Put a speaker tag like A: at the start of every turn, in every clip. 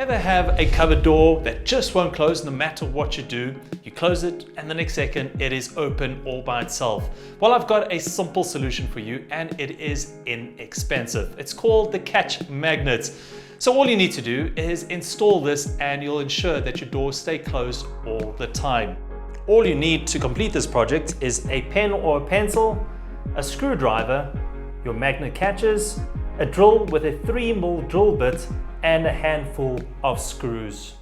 A: ever have a cupboard door that just won't close no matter what you do? You close it and the next second it is open all by itself. Well, I've got a simple solution for you and it is inexpensive. It's called the catch magnet. So all you need to do is install this and you'll ensure that your doors stay closed all the time. All you need to complete this project is a pen or a pencil, a screwdriver, your magnet catches, a drill with a 3mm drill bit, and a handful of screws.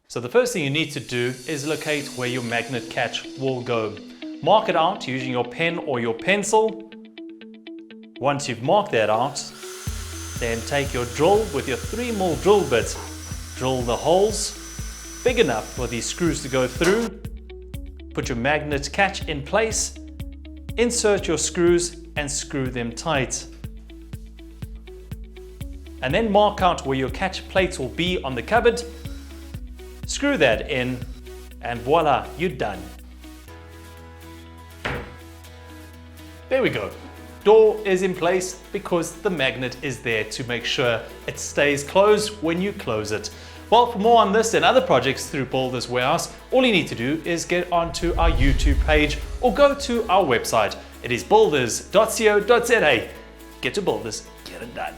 A: So the first thing you need to do is locate where your magnet catch will go. Mark it out using your pen or your pencil. Once you've marked that out, then take your drill with your 3mm drill bit, drill the holes big enough for these screws to go through, put your magnet catch in place, insert your screws and screw them tight. And then mark out where your catch plates will be on the cupboard, screw that in, and voila, you're done. There we go. Door is in place because the magnet is there to make sure it stays closed when you close it. Well, for more on this and other projects through Builders Warehouse, all you need to do is get onto our YouTube page or go to our website. It is builders.co.za. Get to Builders, get it done.